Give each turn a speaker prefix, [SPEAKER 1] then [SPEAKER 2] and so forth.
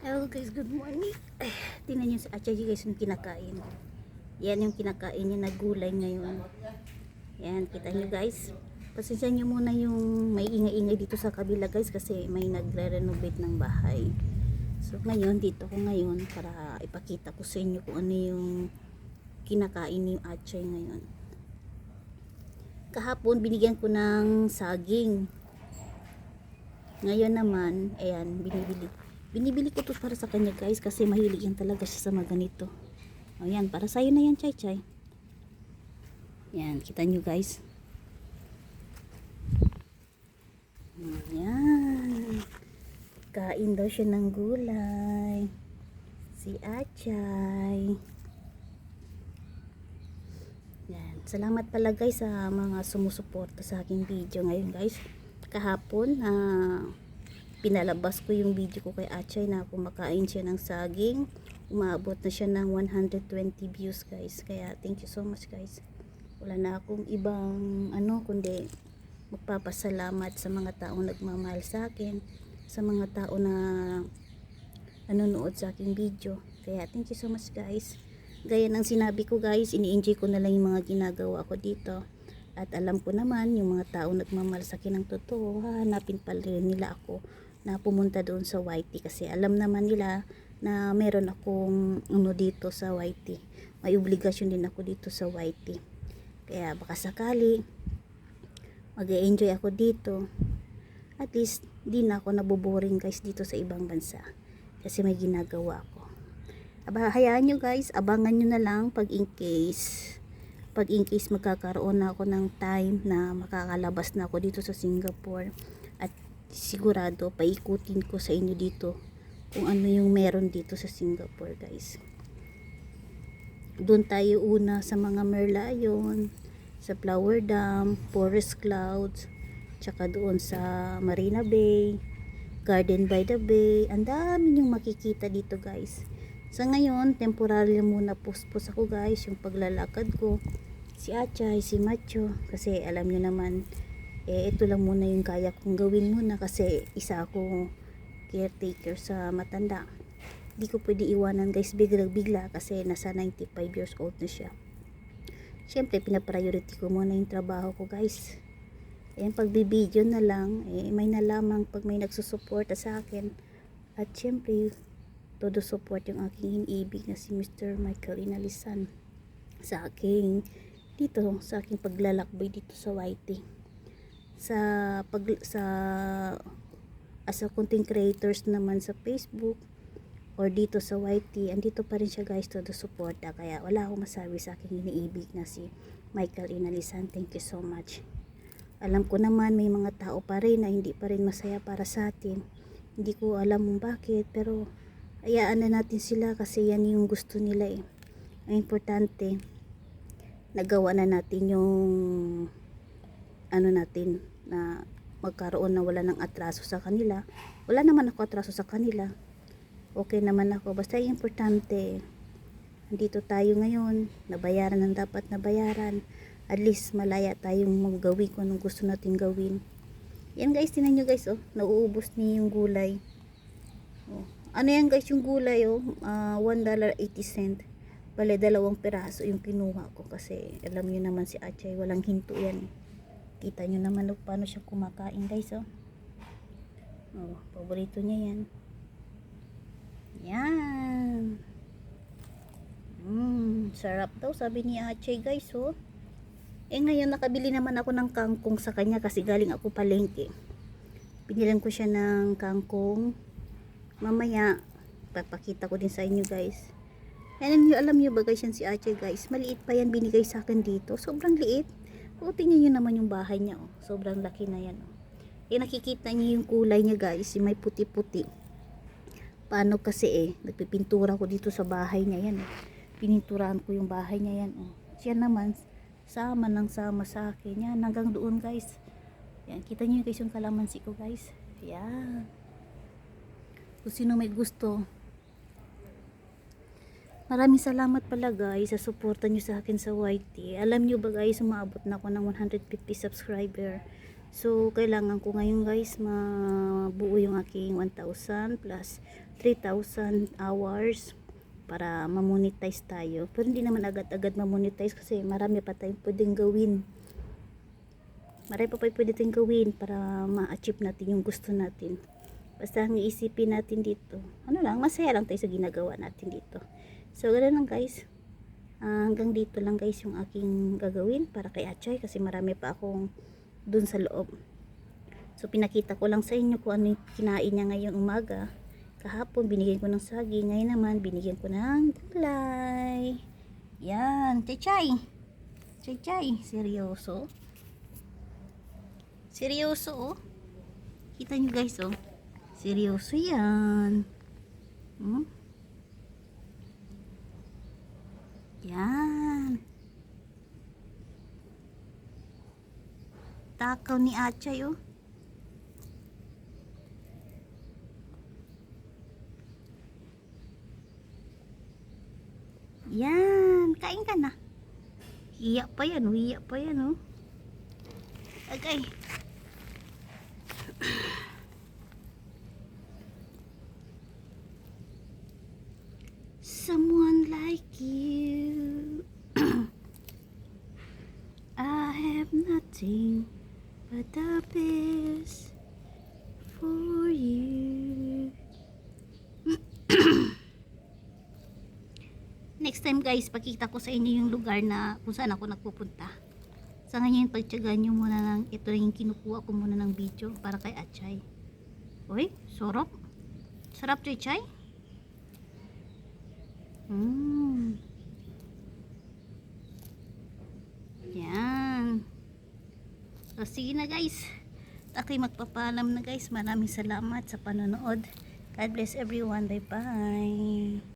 [SPEAKER 1] Hello guys, good morning. Tingnan nyo si Atcha guys yung kinakain. Yan yung kinakain niya na gulay ngayon. Yan, kita nyo guys. Pasensya nyo muna yung may ingay-ingay dito sa kabila guys kasi may nagre-renovate ng bahay. So ngayon, dito ko ngayon para ipakita ko sa inyo kung ano yung kinakain ni Atcha ngayon. Kahapon binigyan ko ng saging. Ngayon naman, ayan, binibili ko to para sa kanya guys kasi mahilig yan talaga siya sa mga ganito. O yan, para sa'yo na yan, Chay Chay. Yan, kita nyo guys. Yan. Kain daw siya ng gulay. Si Achay. Yan. Salamat pala guys sa mga sumusuporta sa aking video ngayon guys. Kahapon, pinalabas ko yung video ko kay Achay na kumakain siya ng saging. Umabot na siya ng 120 views guys. Kaya thank you so much guys. Wala na akong ibang kundi magpapasalamat sa mga taong nagmamahal sa akin, sa mga tao na nanonood sa aking video. Kaya thank you so much guys. Gaya ng sinabi ko guys, ini-enjoy ko na lang yung mga ginagawa ko dito. At alam ko naman yung mga tao nagmamahal sa akin ng totoo, hahanapin pa rin nila ako na pumunta doon sa YT kasi alam naman nila na meron akong dito sa YT. May obligasyon din ako dito sa YT. Kaya baka sakali mag-e-enjoy ako dito. At least di na ako naboboring guys dito sa ibang bansa kasi may ginagawa ako. Hayaan nyo guys, abangan nyo na lang pag in case magkakaroon na ako ng time na makakalabas na ako dito sa Singapore. At sigurado paikutin ko sa inyo dito kung ano yung meron dito sa Singapore guys. Doon tayo una sa mga Merlion, sa Flower Dam, Forest Clouds, tsaka doon sa Marina Bay, Garden by the Bay. Ang dami yung makikita dito guys. Sa ngayon, temporary muna puspos ako guys yung paglalakad ko. Si Achay, si Macho, kasi alam nyo naman ito lang muna yung kaya kong gawin muna kasi isa ako caretaker sa matanda. Hindi ko pwede iwanan guys bigla kasi nasa 95 years old na siya. Siyempre pinapriority ko muna yung trabaho ko guys. Ayan, pagbibideo na lang may nalamang pag may nagsusuporta sa akin. At siyempre todo support yung aking inibig na si Mr. Michael Inalisan sa aking paglalakbay dito sa YT. As a content creators naman sa Facebook or dito sa YT, andito pa rin siya guys, todo suporta. Kaya wala akong masabi sa aking iniibig na si Michael Inalisan. Thank you so much. Alam ko naman may mga tao pa rin na hindi pa rin masaya para sa atin. Hindi ko alam kung bakit, pero hayaan na natin sila kasi yan yung gusto nila Ang importante, nagawa na natin yung natin na magkaroon na wala ng atraso sa kanila. Wala naman ako atraso sa kanila. Okay naman ako. Basta yung importante, andito tayo ngayon, nabayaran ang dapat nabayaran. At least malaya tayong maggawin kung anong gusto natin gawin. Yan guys, tinan nyo guys, nauubos niya yung gulay. Ano yan guys yung gulay $1.80. Bale 2 piraso yung kinuha ko kasi alam niyo naman si Achay walang hinto yan. Kita nyo naman paano siya kumakain guys paborito niya yan. Yan. Sarap daw sabi ni Achay guys ngayon nakabili naman ako ng kangkong sa kanya kasi galing ako palengke. Binilan ko siya ng kangkong. Mamaya papakita ko din sa inyo guys. Alam niyo ba guys yan si Achay guys, maliit pa yan binigay sa akin dito, sobrang liit. Tingnan niyo naman yung bahay niya sobrang laki na yan nakikita niyo yung kulay niya guys, may puti-puti. Paano kasi nagpipintura ko dito sa bahay niya yan pininturahan ko yung bahay niya yan siya naman sama sa akin yan hanggang doon guys. Yan, kita niyo guys yung kalamansi ko guys. Yan. Kung sino may gusto, maraming salamat pala guys sa suporta nyo sa akin sa YT. Alam nyo ba guys, umabot na ako ng 150 subscriber. So, kailangan ko ngayon guys mabuo yung aking 1,000 plus 3,000 hours para ma-monetize tayo. Pero hindi naman agad-agad ma-monetize kasi marami pa tayong pwedeng gawin. Marami pa pwede tayong gawin para ma-achieve natin yung gusto natin. Basta ang iisipin natin dito, ano lang, masaya lang tayo sa ginagawa natin dito. So, ganoon lang guys. Hanggang dito lang guys yung aking gagawin para kay Achay kasi marami pa akong dun sa loob. So pinakita ko lang sa inyo kung ano yung kinain niya ngayong umaga. Kahapon binigyan ko ng saging, ngayon naman binigyan ko ng gulay. Yan, Chay. Chay, seryoso. Seryoso oh. Kita nyo guys oh. Seryoso yan. Yan. Takaw ni Achay oh. Yan, kain ka na. Hiya pa yan oh. Okay. Someone like you. I have nothing but the best for you. Next time guys, pakita ko sa inyo yung lugar na kung saan ako nagpupunta. Sa ngayon, pagtyagaan nyo muna ng, ito yung kinukuha ko muna ng video para kay Achay. Uy, sarap. Sarap Chay. Yan. So, sige na guys. Ako'y magpapaalam na guys. Maraming salamat sa panonood. God bless everyone. Bye bye.